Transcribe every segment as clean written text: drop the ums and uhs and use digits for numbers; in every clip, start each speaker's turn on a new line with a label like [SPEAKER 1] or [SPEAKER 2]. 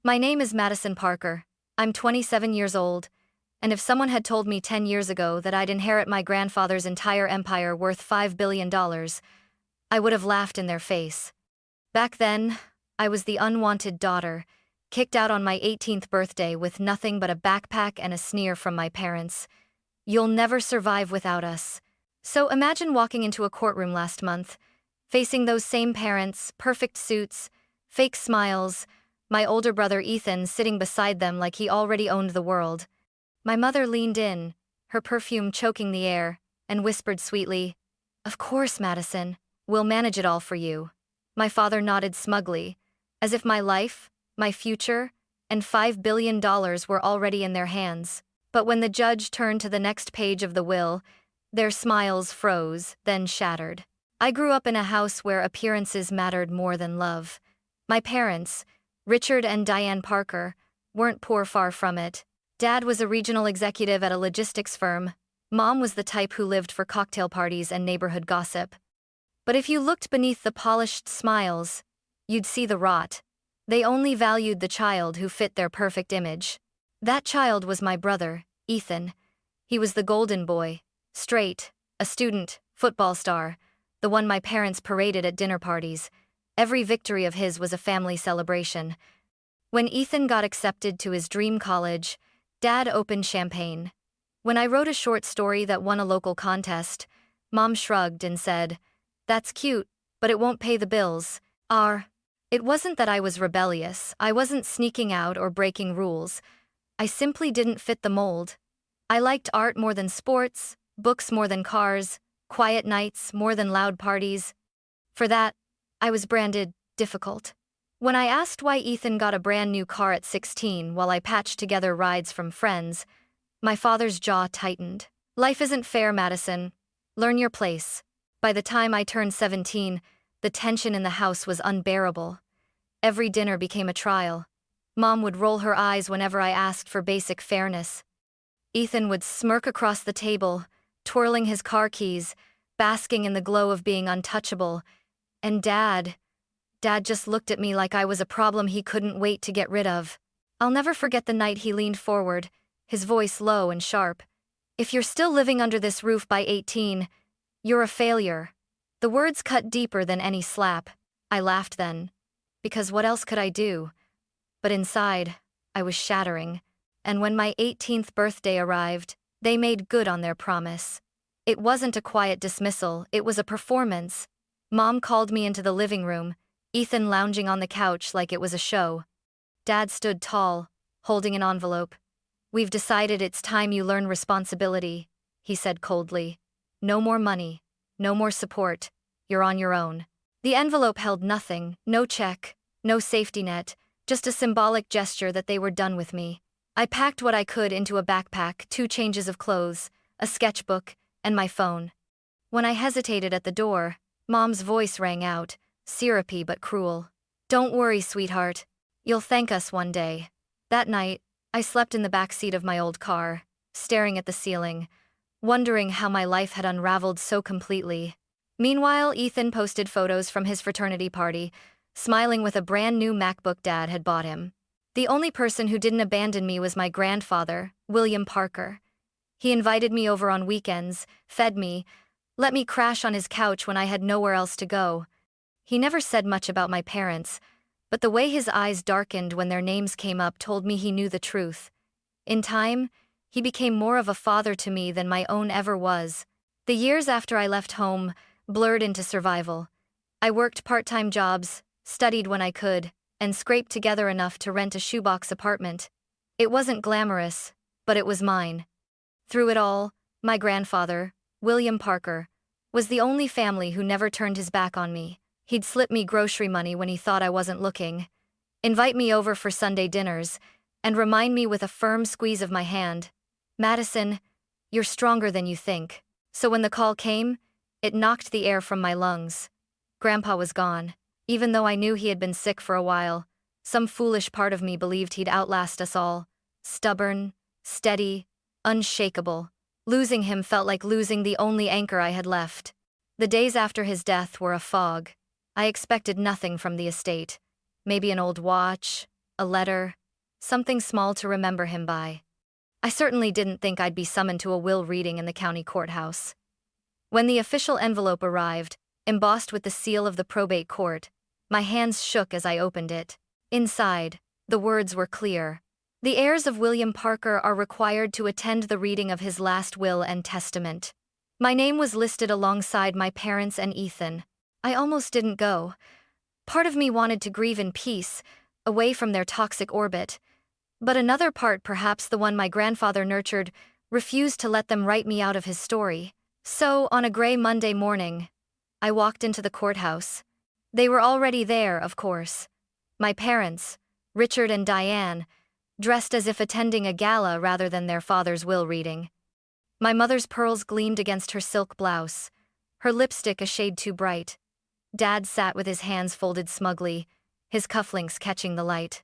[SPEAKER 1] My name is Madison Parker. I'm 27 years old, and if someone had told me 10 years ago that I'd inherit my grandfather's entire empire worth $5 billion, I would have laughed in their face. Back then, I was the unwanted daughter, kicked out on my 18th birthday with nothing but a backpack and a sneer from my parents. "You'll never survive without us." So imagine walking into a courtroom last month, facing those same parents, perfect suits, fake smiles, my older brother Ethan sitting beside them like he already owned the world. My mother leaned in, her perfume choking the air, and whispered sweetly, "Of course, Madison, we'll manage it all for you." My father nodded smugly, as if my life, my future, and $5 billion were already in their hands. But when the judge turned to the next page of the will, their smiles froze, then shattered. I grew up in a house where appearances mattered more than love. My parents, Richard and Diane Parker, weren't poor, far from it. Dad was a regional executive at a logistics firm. Mom was the type who lived for cocktail parties and neighborhood gossip. But if you looked beneath the polished smiles, you'd see the rot. They only valued the child who fit their perfect image. That child was my brother, Ethan. He was the golden boy, straight, a student, football star, the one my parents paraded at dinner parties. Every victory of his was a family celebration. When Ethan got accepted to his dream college, Dad opened champagne. When I wrote a short story that won a local contest, Mom shrugged and said, "That's cute, but it won't pay the bills." It wasn't that I was rebellious. I wasn't sneaking out or breaking rules. I simply didn't fit the mold. I liked art more than sports, books more than cars, quiet nights more than loud parties. For that, I was branded difficult. When I asked why Ethan got a brand new car at 16 while I patched together rides from friends, my father's jaw tightened. "Life isn't fair, Madison. Learn your place." By the time I turned 17, the tension in the house was unbearable. Every dinner became a trial. Mom would roll her eyes whenever I asked for basic fairness. Ethan would smirk across the table, twirling his car keys, basking in the glow of being untouchable. And Dad just looked at me like I was a problem he couldn't wait to get rid of. I'll never forget the night he leaned forward, his voice low and sharp. "If you're still living under this roof by 18, you're a failure." The words cut deeper than any slap. I laughed then, because what else could I do? But inside, I was shattering. And when my 18th birthday arrived, they made good on their promise. It wasn't a quiet dismissal, it was a performance. Mom called me into the living room, Ethan lounging on the couch like it was a show. Dad stood tall, holding an envelope. "We've decided it's time you learn responsibility," he said coldly. "No more money, no more support. You're on your own." The envelope held nothing, no check, no safety net, just a symbolic gesture that they were done with me. I packed what I could into a backpack, 2 changes of clothes, a sketchbook, and my phone. When I hesitated at the door, Mom's voice rang out, syrupy but cruel. "Don't worry, sweetheart. You'll thank us one day." That night, I slept in the back seat of my old car, staring at the ceiling, wondering how my life had unraveled so completely. Meanwhile, Ethan posted photos from his fraternity party, smiling with a brand new MacBook Dad had bought him. The only person who didn't abandon me was my grandfather, William Parker. He invited me over on weekends, fed me, let me crash on his couch when I had nowhere else to go. He never said much about my parents, but the way his eyes darkened when their names came up told me he knew the truth. In time, he became more of a father to me than my own ever was. The years after I left home blurred into survival. I worked part-time jobs, studied when I could, and scraped together enough to rent a shoebox apartment. It wasn't glamorous, but it was mine. Through it all, my grandfather, William Parker, was the only family who never turned his back on me. He'd slip me grocery money when he thought I wasn't looking, invite me over for Sunday dinners, and remind me with a firm squeeze of my hand, "Madison, you're stronger than you think." So when the call came, it knocked the air from my lungs. Grandpa was gone. Even though I knew he had been sick for a while, some foolish part of me believed he'd outlast us all. Stubborn, steady, unshakable. Losing him felt like losing the only anchor I had left. The days after his death were a fog. I expected nothing from the estate. Maybe an old watch, a letter, something small to remember him by. I certainly didn't think I'd be summoned to a will reading in the county courthouse. When the official envelope arrived, embossed with the seal of the probate court, my hands shook as I opened it. Inside, the words were clear. The heirs of William Parker are required to attend the reading of his last will and testament. My name was listed alongside my parents and Ethan. I almost didn't go. Part of me wanted to grieve in peace, away from their toxic orbit. But another part, perhaps the one my grandfather nurtured, refused to let them write me out of his story. So, on a gray Monday morning, I walked into the courthouse. They were already there, of course. My parents, Richard and Diane, dressed as if attending a gala rather than their father's will reading. My mother's pearls gleamed against her silk blouse, her lipstick a shade too bright. Dad sat with his hands folded smugly, his cufflinks catching the light.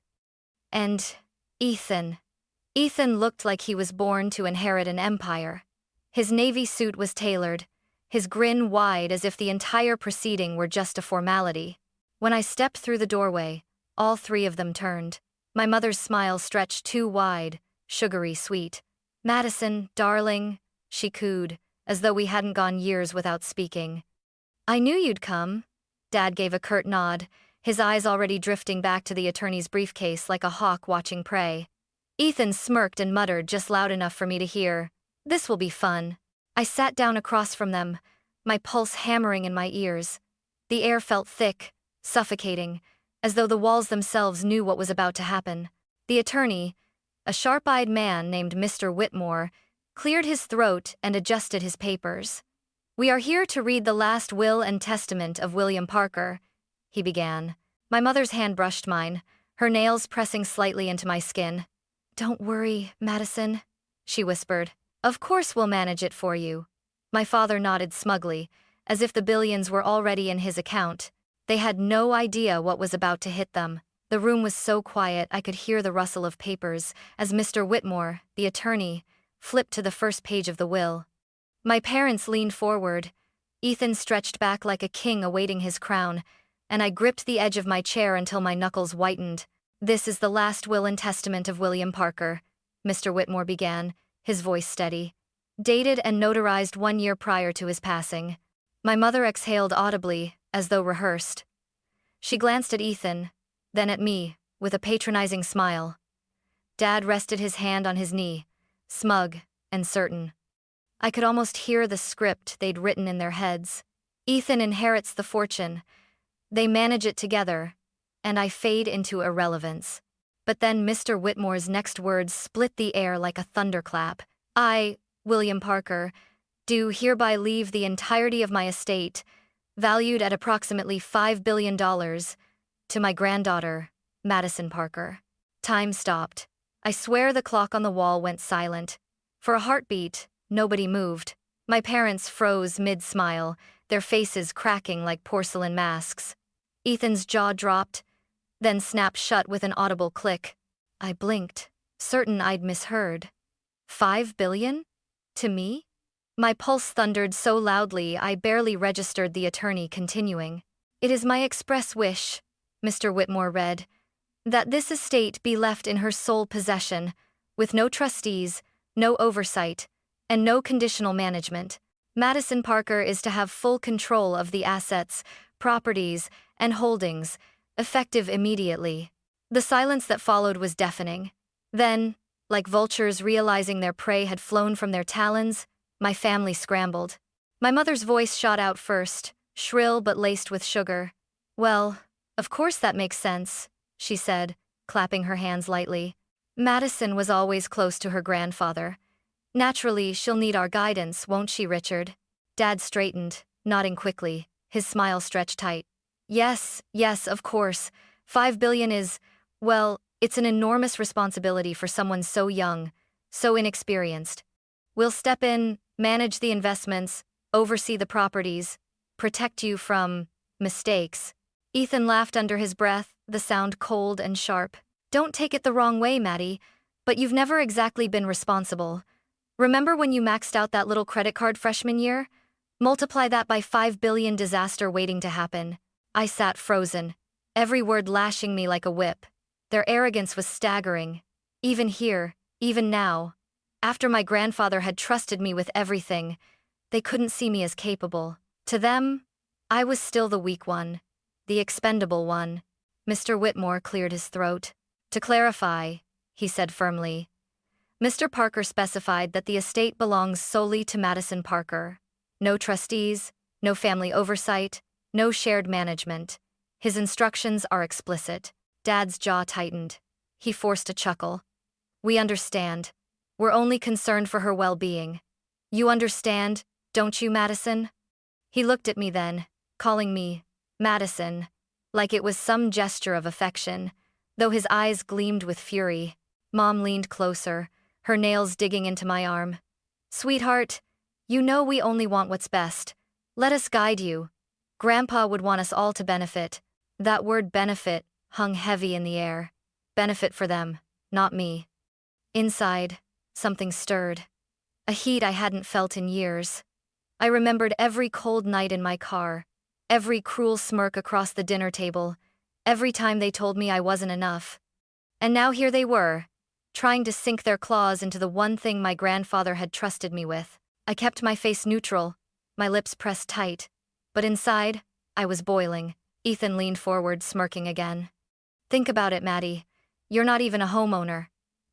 [SPEAKER 1] And Ethan. Ethan looked like he was born to inherit an empire. His navy suit was tailored, his grin wide as if the entire proceeding were just a formality. When I stepped through the doorway, all three of them turned. My mother's smile stretched too wide, sugary sweet. "Madison, darling," she cooed, as though we hadn't gone years without speaking. "I knew you'd come." Dad gave a curt nod, his eyes already drifting back to the attorney's briefcase like a hawk watching prey. Ethan smirked and muttered just loud enough for me to hear, "This will be fun." I sat down across from them, my pulse hammering in my ears. The air felt thick, suffocating, as though the walls themselves knew what was about to happen. The attorney, a sharp-eyed man named Mr. Whitmore, cleared his throat and adjusted his papers. "We are here to read the last will and testament of William Parker," he began. My mother's hand brushed mine, her nails pressing slightly into my skin. "Don't worry, Madison," she whispered. "Of course we'll manage it for you." My father nodded smugly, as if the billions were already in his account. They had no idea what was about to hit them. The room was so quiet I could hear the rustle of papers as Mr. Whitmore, the attorney, flipped to the first page of the will. My parents leaned forward. Ethan stretched back like a king awaiting his crown, and I gripped the edge of my chair until my knuckles whitened. "This is the last will and testament of William Parker," Mr. Whitmore began, his voice steady. "Dated and notarized 1 year prior to his passing." My mother exhaled audibly, as though rehearsed. She glanced at Ethan, then at me, with a patronizing smile. Dad rested his hand on his knee, smug and certain. I could almost hear the script they'd written in their heads. Ethan inherits the fortune. They manage it together, and I fade into irrelevance. But then Mr. Whitmore's next words split the air like a thunderclap. "I, William Parker, do hereby leave the entirety of my estate, valued at approximately $5 billion, to my granddaughter, Madison Parker." Time stopped. I swear the clock on the wall went silent. For a heartbeat, nobody moved. My parents froze mid-smile, their faces cracking like porcelain masks. Ethan's jaw dropped, then snapped shut with an audible click. I blinked, certain I'd misheard. $5 billion? To me? My pulse thundered so loudly I barely registered the attorney continuing. "It is my express wish," Mr. Whitmore read, "that this estate be left in her sole possession, with no trustees, no oversight, and no conditional management. Madison Parker is to have full control of the assets, properties, and holdings, effective immediately." The silence that followed was deafening. Then, like vultures realizing their prey had flown from their talons, my family scrambled. My mother's voice shot out first, shrill but laced with sugar. "Well, of course that makes sense," she said, clapping her hands lightly. "Madison was always close to her grandfather. Naturally, she'll need our guidance, won't she, Richard?" Dad straightened, nodding quickly, his smile stretched tight. Yes, of course. $5 billion is, well, it's an enormous responsibility for someone so young, so inexperienced. We'll step in, manage the investments, oversee the properties, protect you from mistakes." Ethan laughed under his breath, the sound cold and sharp. "Don't take it the wrong way, Maddie, but you've never exactly been responsible. Remember when you maxed out that little credit card freshman year? Multiply that by $5 billion, disaster waiting to happen." I sat frozen, every word lashing me like a whip. Their arrogance was staggering. Even here, even now, after my grandfather had trusted me with everything, they couldn't see me as capable. To them, I was still the weak one, the expendable one. Mr. Whitmore cleared his throat. To clarify, he said firmly, Mr. Parker specified that the estate belongs solely to Madison Parker. No trustees, no family oversight, no shared management. His instructions are explicit. Dad's jaw tightened. He forced a chuckle. We understand. We're only concerned for her well-being. You understand, don't you, Madison? He looked at me then, calling me Madison, like it was some gesture of affection, though his eyes gleamed with fury. Mom leaned closer, her nails digging into my arm. Sweetheart, you know we only want what's best. Let us guide you. Grandpa would want us all to benefit. That word benefit hung heavy in the air. Benefit for them, not me. Inside, something stirred. A heat I hadn't felt in years. I remembered every cold night in my car, every cruel smirk across the dinner table, every time they told me I wasn't enough. And now here they were, trying to sink their claws into the one thing my grandfather had trusted me with. I kept my face neutral, my lips pressed tight, but inside, I was boiling. Ethan leaned forward, smirking again. Think about it, Maddie. You're not even a homeowner.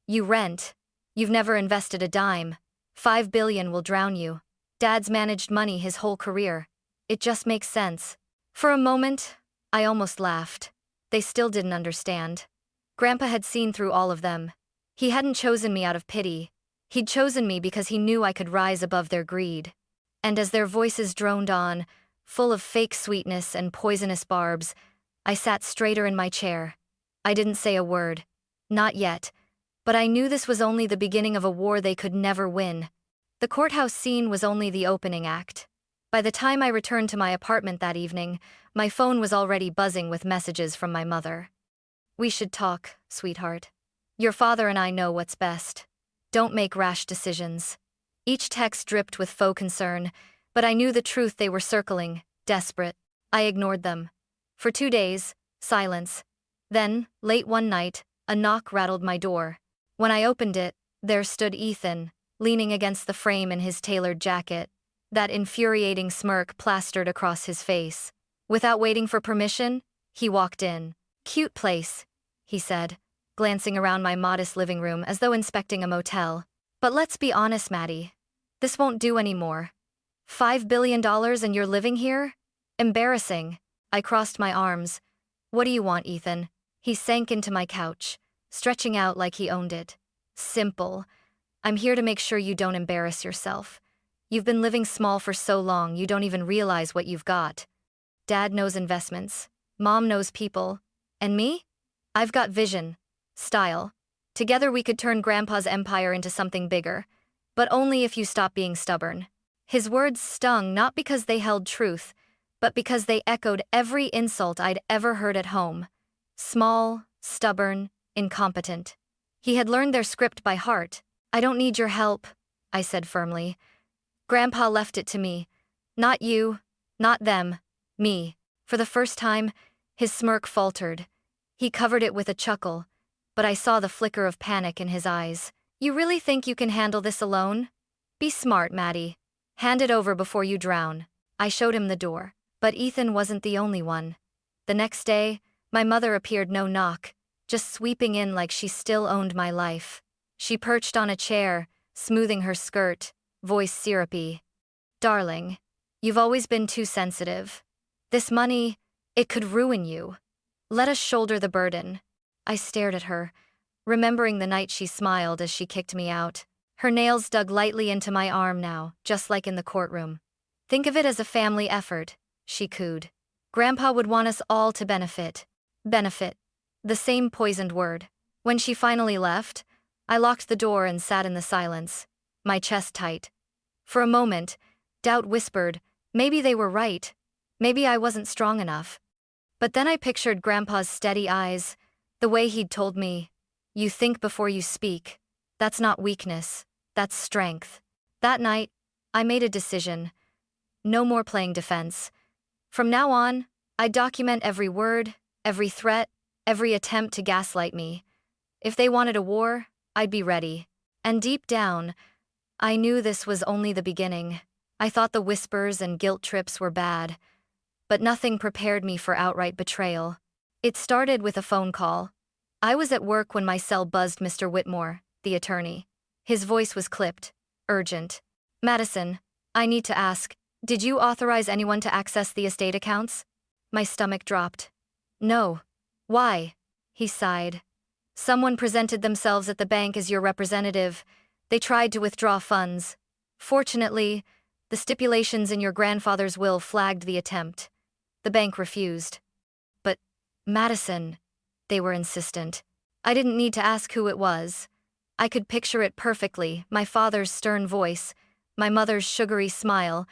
[SPEAKER 1] You rent. You've never invested a dime. $5 billion will drown you. Dad's managed money his whole career. It just makes sense. For a moment, I almost laughed. They still didn't understand. Grandpa had seen through all of them. He hadn't chosen me out of pity. He'd chosen me because he knew I could rise above their greed. And as their voices droned on, full of fake sweetness and poisonous barbs, I sat straighter in my chair. I didn't say a word. Not yet. But I knew this was only the beginning of a war they could never win. The courthouse scene was only the opening act. By the time I returned to my apartment that evening, my phone was already buzzing with messages from my mother. We should talk, sweetheart. Your father and I know what's best. Don't make rash decisions. Each text dripped with faux concern, but I knew the truth they were circling, desperate. I ignored them. For 2 days, silence. Then, late one night, a knock rattled my door. When I opened it, there stood Ethan, leaning against the frame in his tailored jacket, that infuriating smirk plastered across his face. Without waiting for permission, he walked in. Cute place, he said, glancing around my modest living room as though inspecting a motel. But let's be honest, Maddie. This won't do anymore. $5 billion and you're living here? Embarrassing. I crossed my arms. What do you want, Ethan? He sank into my couch, stretching out like he owned it. Simple. I'm here to make sure you don't embarrass yourself. You've been living small for so long you don't even realize what you've got. Dad knows investments. Mom knows people. And me? I've got vision. Style. Together we could turn Grandpa's empire into something bigger. But only if you stop being stubborn. His words stung not because they held truth, but because they echoed every insult I'd ever heard at home. Small, stubborn, incompetent. He had learned their script by heart. I don't need your help, I said firmly. Grandpa left it to me. Not you, not them, me. For the first time, his smirk faltered. He covered it with a chuckle, but I saw the flicker of panic in his eyes. You really think you can handle this alone? Be smart, Maddie. Hand it over before you drown. I showed him the door. But Ethan wasn't the only one. The next day, my mother appeared no knock, just sweeping in like she still owned my life. She perched on a chair, smoothing her skirt, voice syrupy. Darling, you've always been too sensitive. This money, it could ruin you. Let us shoulder the burden. I stared at her, remembering the night she smiled as she kicked me out. Her nails dug lightly into my arm now, just like in the courtroom. Think of it as a family effort, she cooed. Grandpa would want us all to benefit. Benefit. The same poisoned word. When she finally left, I locked the door and sat in the silence, my chest tight. For a moment, doubt whispered, maybe they were right. Maybe I wasn't strong enough. But then I pictured Grandpa's steady eyes, the way he'd told me, you think before you speak. That's not weakness, that's strength. That night, I made a decision. No more playing defense. From now on, I'd document every word, every threat, every attempt to gaslight me. If they wanted a war, I'd be ready. And deep down, I knew this was only the beginning. I thought the whispers and guilt trips were bad, but nothing prepared me for outright betrayal. It started with a phone call. I was at work when my cell buzzed Mr. Whitmore, the attorney. His voice was clipped, urgent. "Madison, I need to ask, did you authorize anyone to access the estate accounts?" My stomach dropped. "No." "Why?" He sighed. "Someone presented themselves at the bank as your representative. They tried to withdraw funds. Fortunately, the stipulations in your grandfather's will flagged the attempt. The bank refused." "But, Madison," they were insistent. I didn't need to ask who it was. I could picture it perfectly, my father's stern voice, my mother's sugary smile,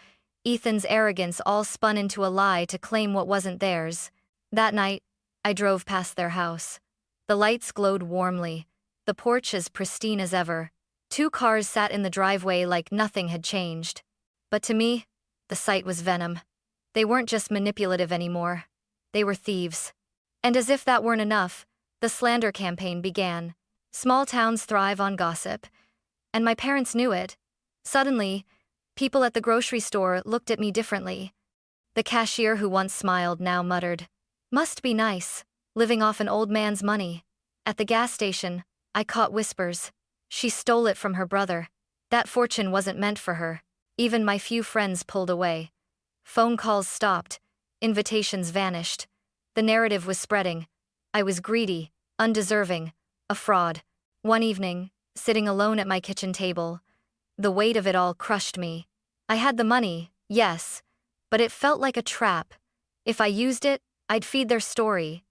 [SPEAKER 1] Ethan's arrogance all spun into a lie to claim what wasn't theirs. That night, I drove past their house. The lights glowed warmly, the porch as pristine as ever. 2 cars sat in the driveway like nothing had changed. But to me, the sight was venom. They weren't just manipulative anymore. They were thieves. And as if that weren't enough, the slander campaign began. Small towns thrive on gossip, and my parents knew it. Suddenly, people at the grocery store looked at me differently. The cashier who once smiled now muttered, "Must be nice, living off an old man's money." At the gas station, I caught whispers. She stole it from her brother. That fortune wasn't meant for her. Even my few friends pulled away. Phone calls stopped. Invitations vanished. The narrative was spreading. I was greedy, undeserving, a fraud. One evening, sitting alone at my kitchen table, the weight of it all crushed me. I had the money, yes, but it felt like a trap. If I used it, I'd feed their story.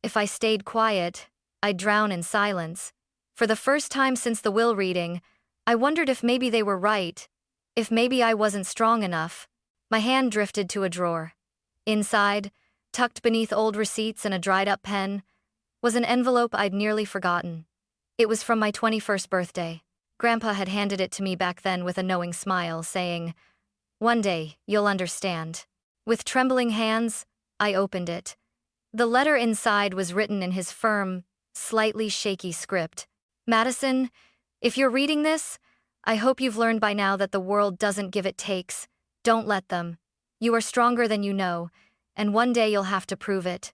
[SPEAKER 1] If I stayed quiet, I'd drown in silence. For the first time since the will reading, I wondered if maybe they were right, if maybe I wasn't strong enough. My hand drifted to a drawer. Inside, tucked beneath old receipts and a dried-up pen, was an envelope I'd nearly forgotten. It was from my 21st birthday. Grandpa had handed it to me back then with a knowing smile, saying, "One day, you'll understand." With trembling hands, I opened it. The letter inside was written in his firm, slightly shaky script. "Madison, if you're reading this, I hope you've learned by now that the world doesn't give it takes. Don't let them. You are stronger than you know, and one day you'll have to prove it.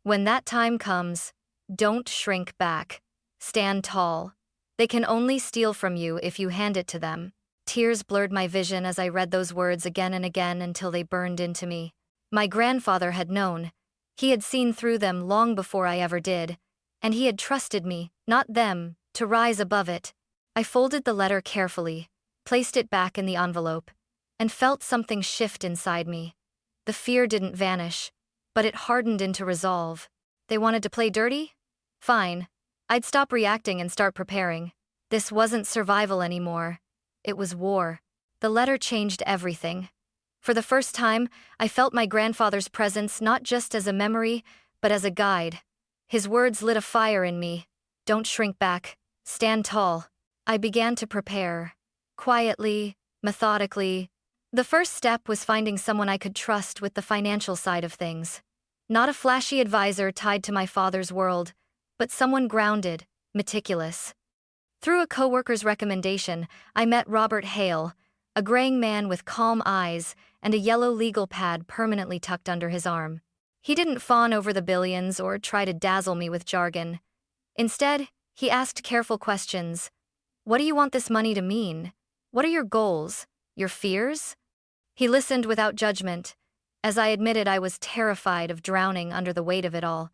[SPEAKER 1] When that time comes, don't shrink back. Stand tall. They can only steal from you if you hand it to them." Tears blurred my vision as I read those words again and again until they burned into me. My grandfather had known. He had seen through them long before I ever did, and he had trusted me, not them, to rise above it. I folded the letter carefully, placed it back in the envelope, and felt something shift inside me. The fear didn't vanish, but it hardened into resolve. They wanted to play dirty? Fine. I'd stop reacting and start preparing. This wasn't survival anymore. It was war. The letter changed everything. For the first time, I felt my grandfather's presence not just as a memory, but as a guide. His words lit a fire in me. Don't shrink back. Stand tall. I began to prepare. Quietly, methodically. The first step was finding someone I could trust with the financial side of things. Not a flashy advisor tied to my father's world, but someone grounded, meticulous. Through a coworker's recommendation, I met Robert Hale, a graying man with calm eyes and a yellow legal pad permanently tucked under his arm. He didn't fawn over the billions or try to dazzle me with jargon. Instead, he asked careful questions. What do you want this money to mean? What are your goals? Your fears? He listened without judgment, as I admitted I was terrified of drowning under the weight of it all.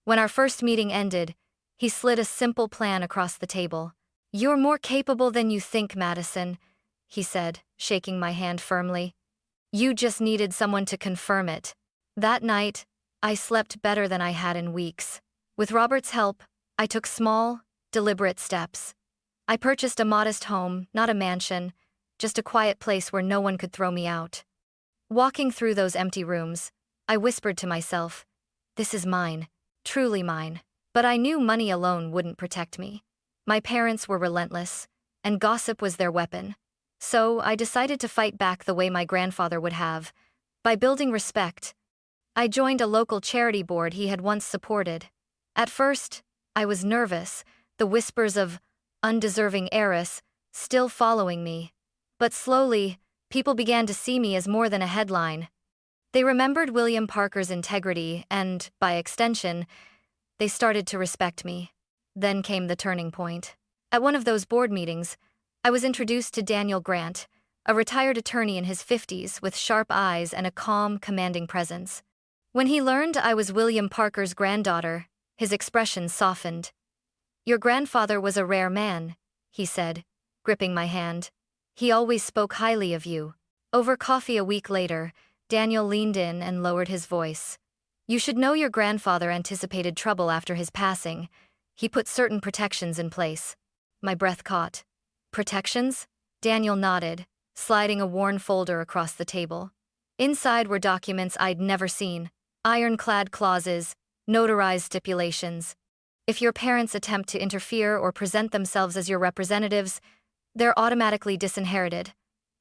[SPEAKER 1] When our first meeting ended, he slid a simple plan across the table. You're more capable than you think, Madison, he said, shaking my hand firmly. You just needed someone to confirm it. That night, I slept better than I had in weeks. With Robert's help, I took small, deliberate steps. I purchased a modest home, not a mansion, just a quiet place where no one could throw me out. Walking through those empty rooms, I whispered to myself, this is mine, truly mine. But I knew money alone wouldn't protect me. My parents were relentless, and gossip was their weapon. So I decided to fight back the way my grandfather would have, by building respect. I joined a local charity board he had once supported. At first, I was nervous, the whispers of undeserving heiress still following me. But slowly, people began to see me as more than a headline. They remembered William Parker's integrity and, by extension, they started to respect me. Then came the turning point. At one of those board meetings, I was introduced to Daniel Grant, a retired attorney in his 50s with sharp eyes and a calm, commanding presence. When he learned I was William Parker's granddaughter, his expression softened. "Your grandfather was a rare man," he said, gripping my hand. "He always spoke highly of you." Over coffee a week later, Daniel leaned in and lowered his voice. "You should know your grandfather anticipated trouble after his passing. He put certain protections in place." My breath caught. "Protections?" Daniel nodded, sliding a worn folder across the table. Inside were documents I'd never seen, ironclad clauses, notarized stipulations. If your parents attempt to interfere or present themselves as your representatives, they're automatically disinherited.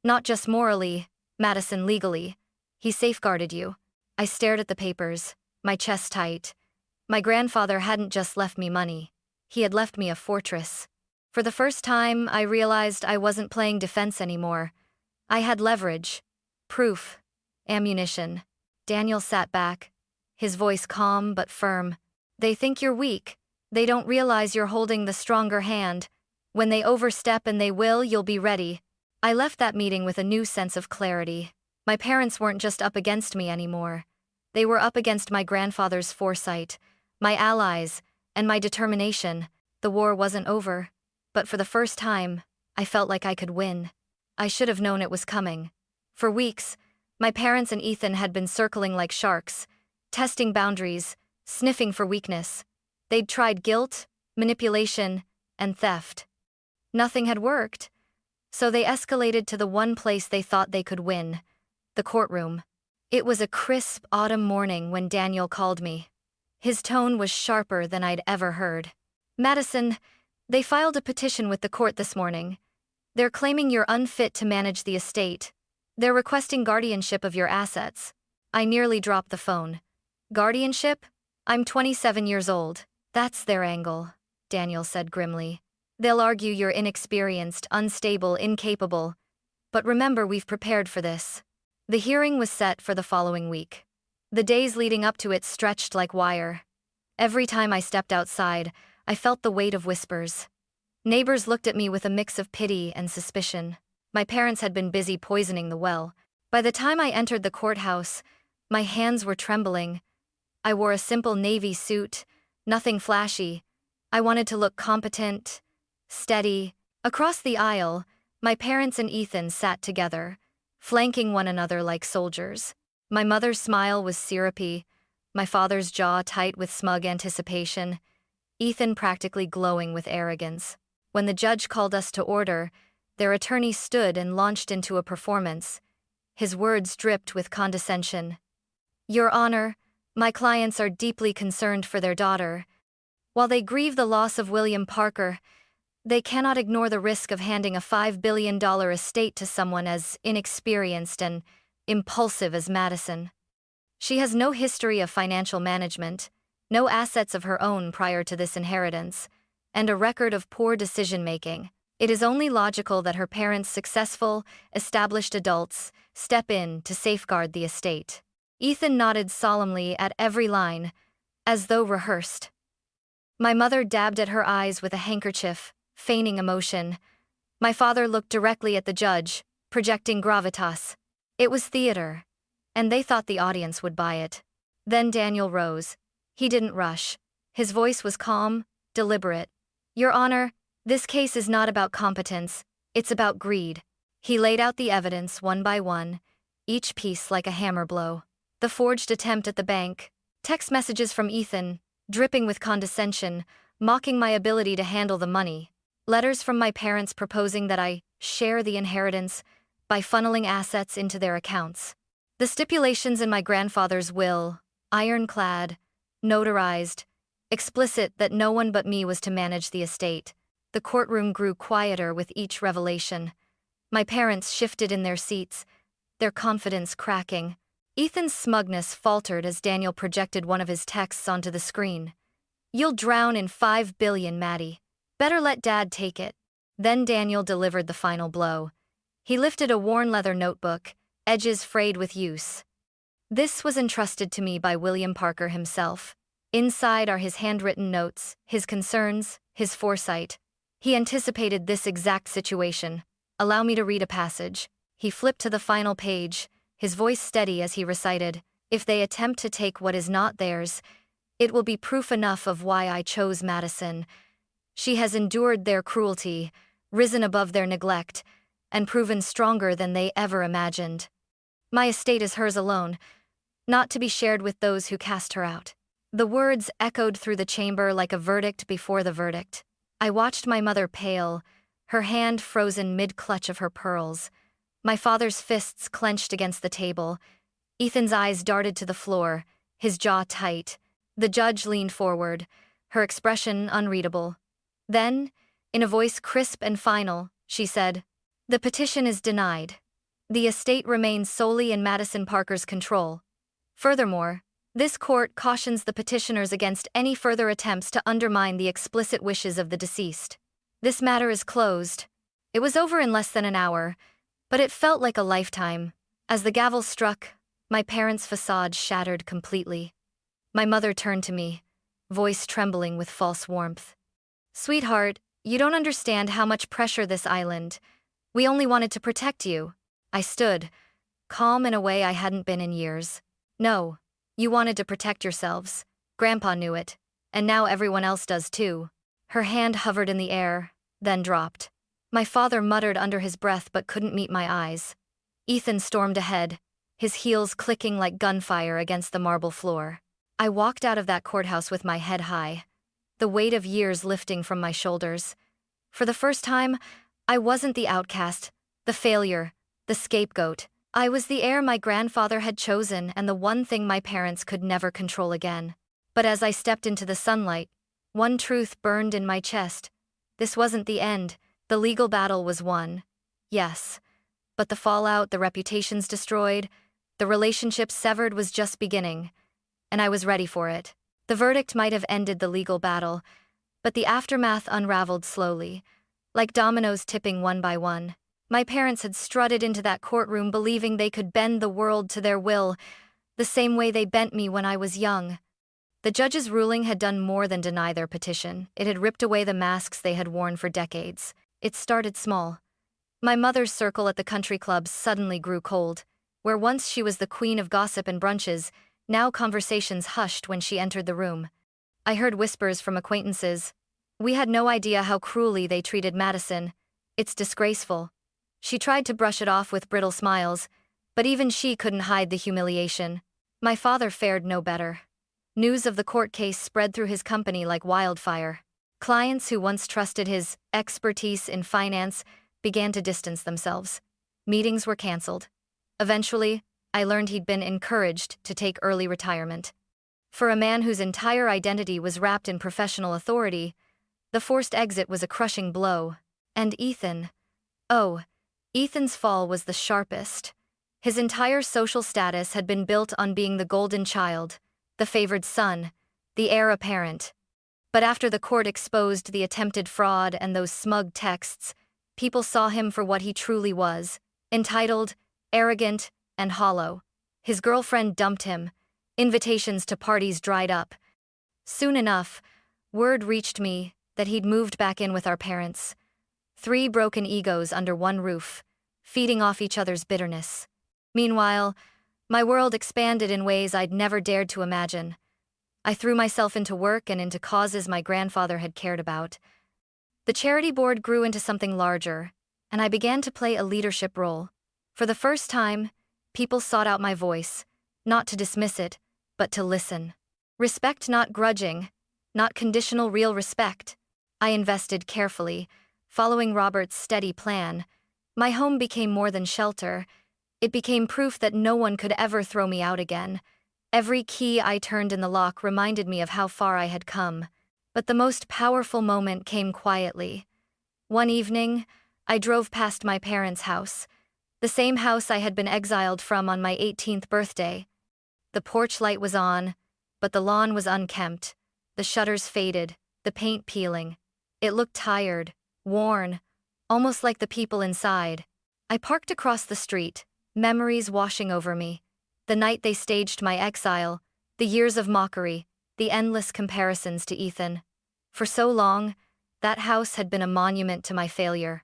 [SPEAKER 1] Not just morally, Madison, legally. He safeguarded you. I stared at the papers, my chest tight. My grandfather hadn't just left me money. He had left me a fortress. For the first time, I realized I wasn't playing defense anymore. I had leverage, proof, ammunition. Daniel sat back, his voice calm but firm. "They think you're weak. They don't realize you're holding the stronger hand. When they overstep, and they will, you'll be ready." I left that meeting with a new sense of clarity. My parents weren't just up against me anymore. They were up against my grandfather's foresight, my allies, and my determination. The war wasn't over, but for the first time, I felt like I could win. I should have known it was coming. For weeks, my parents and Ethan had been circling like sharks, testing boundaries, sniffing for weakness. They'd tried guilt, manipulation, and theft. Nothing had worked, so they escalated to the one place they thought they could win: the courtroom. It was a crisp autumn morning when Daniel called me. His tone was sharper than I'd ever heard. "Madison, they filed a petition with the court this morning. They're claiming you're unfit to manage the estate. They're requesting guardianship of your assets." I nearly dropped the phone. "Guardianship? I'm 27 years old." "That's their angle," Daniel said grimly. "They'll argue you're inexperienced, unstable, incapable. But remember, we've prepared for this." The hearing was set for the following week. The days leading up to it stretched like wire. Every time I stepped outside, I felt the weight of whispers. Neighbors looked at me with a mix of pity and suspicion. My parents had been busy poisoning the well. By the time I entered the courthouse, my hands were trembling. I wore a simple navy suit, nothing flashy. I wanted to look competent, steady. Across the aisle, my parents and Ethan sat together, flanking one another like soldiers. My mother's smile was syrupy, my father's jaw tight with smug anticipation, Ethan practically glowing with arrogance. When the judge called us to order, their attorney stood and launched into a performance. His words dripped with condescension. "Your Honor, my clients are deeply concerned for their daughter. While they grieve the loss of William Parker, they cannot ignore the risk of handing a $5 billion estate to someone as inexperienced and impulsive as Madison. She has no history of financial management, no assets of her own prior to this inheritance, and a record of poor decision-making. It is only logical that her parents, successful, established adults, step in to safeguard the estate." Ethan nodded solemnly at every line, as though rehearsed. My mother dabbed at her eyes with a handkerchief, feigning emotion. My father looked directly at the judge, projecting gravitas. It was theater, and they thought the audience would buy it. Then Daniel rose. He didn't rush. His voice was calm, deliberate. "Your Honor, this case is not about competence, it's about greed." He laid out the evidence one by one, each piece like a hammer blow. The forged attempt at the bank, text messages from Ethan, dripping with condescension, mocking my ability to handle the money. Letters from my parents proposing that I share the inheritance by funneling assets into their accounts. The stipulations in my grandfather's will, ironclad, notarized, explicit that no one but me was to manage the estate. The courtroom grew quieter with each revelation. My parents shifted in their seats, their confidence cracking. Ethan's smugness faltered as Daniel projected one of his texts onto the screen. You'll drown in 5 billion, Maddie. Better let Dad take it. Then Daniel delivered the final blow. He lifted a worn leather notebook, edges frayed with use. This was entrusted to me by William Parker himself. Inside are his handwritten notes, his concerns, his foresight. He anticipated this exact situation. Allow me to read a passage. He flipped to the final page, his voice steady as he recited, "If they attempt to take what is not theirs, it will be proof enough of why I chose Madison. She has endured their cruelty, risen above their neglect, and proven stronger than they ever imagined. My estate is hers alone, not to be shared with those who cast her out." The words echoed through the chamber like a verdict before the verdict. I watched my mother pale, her hand frozen mid-clutch of her pearls. My father's fists clenched against the table. Ethan's eyes darted to the floor, his jaw tight. The judge leaned forward, her expression unreadable. Then, in a voice crisp and final, she said, "The petition is denied. The estate remains solely in Madison Parker's control. Furthermore, this court cautions the petitioners against any further attempts to undermine the explicit wishes of the deceased. This matter is closed." It was over in less than an hour, but it felt like a lifetime. As the gavel struck, my parents' facade shattered completely. My mother turned to me, voice trembling with false warmth. "Sweetheart, you don't understand how much pressure this island. We only wanted to protect you." I stood, calm in a way I hadn't been in years. "No, you wanted to protect yourselves. Grandpa knew it, and now everyone else does too." Her hand hovered in the air, then dropped. My father muttered under his breath but couldn't meet my eyes. Ethan stormed ahead, his heels clicking like gunfire against the marble floor. I walked out of that courthouse with my head high, the weight of years lifting from my shoulders. For the first time, I wasn't the outcast, the failure, the scapegoat. I was the heir my grandfather had chosen and the one thing my parents could never control again. But as I stepped into the sunlight, one truth burned in my chest. This wasn't the end. The legal battle was won. Yes. But the fallout, the reputations destroyed, the relationships severed was just beginning. And I was ready for it. The verdict might have ended the legal battle, but the aftermath unraveled slowly, like dominoes tipping one by one. My parents had strutted into that courtroom believing they could bend the world to their will, the same way they bent me when I was young. The judge's ruling had done more than deny their petition. It had ripped away the masks they had worn for decades. It started small. My mother's circle at the country clubs suddenly grew cold. Where once she was the queen of gossip and brunches, now conversations hushed when she entered the room. I heard whispers from acquaintances. "We had no idea how cruelly they treated Madison. It's disgraceful." She tried to brush it off with brittle smiles, but even she couldn't hide the humiliation. My father fared no better. News of the court case spread through his company like wildfire. Clients who once trusted his expertise in finance began to distance themselves. Meetings were canceled. Eventually, I learned he'd been encouraged to take early retirement. For a man whose entire identity was wrapped in professional authority, the forced exit was a crushing blow. And Ethan. Oh, Ethan's fall was the sharpest. His entire social status had been built on being the golden child, the favored son, the heir apparent. But after the court exposed the attempted fraud and those smug texts, people saw him for what he truly was, entitled, arrogant, and hollow. His girlfriend dumped him. Invitations to parties dried up. Soon enough, word reached me that he'd moved back in with our parents. 3 broken egos under one roof, feeding off each other's bitterness. Meanwhile, my world expanded in ways I'd never dared to imagine. I threw myself into work and into causes my grandfather had cared about. The charity board grew into something larger, and I began to play a leadership role. For the first time, people sought out my voice, not to dismiss it, but to listen. Respect not grudging, not conditional, real respect. I invested carefully, following Robert's steady plan. My home became more than shelter. It became proof that no one could ever throw me out again. Every key I turned in the lock reminded me of how far I had come. But the most powerful moment came quietly. One evening, I drove past my parents' house, the same house I had been exiled from on my 18th birthday. The porch light was on, but the lawn was unkempt, the shutters faded, the paint peeling. It looked tired, worn, almost like the people inside. I parked across the street, memories washing over me. The night they staged my exile, the years of mockery, the endless comparisons to Ethan. For so long, that house had been a monument to my failure.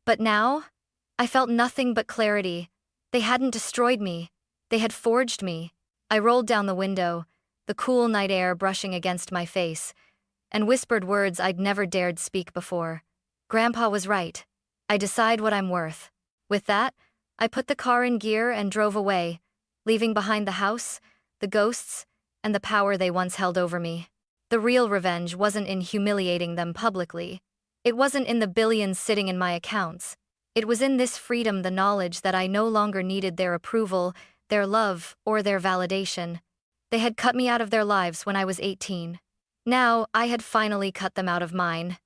[SPEAKER 1] But now, I felt nothing but clarity. They hadn't destroyed me. They had forged me. I rolled down the window, the cool night air brushing against my face, and whispered words I'd never dared speak before. Grandpa was right. I decide what I'm worth. With that, I put the car in gear and drove away, leaving behind the house, the ghosts, and the power they once held over me. The real revenge wasn't in humiliating them publicly. It wasn't in the billions sitting in my accounts. It was in this freedom, the knowledge that I no longer needed their approval, their love, or their validation. They had cut me out of their lives when I was 18. Now, I had finally cut them out of mine.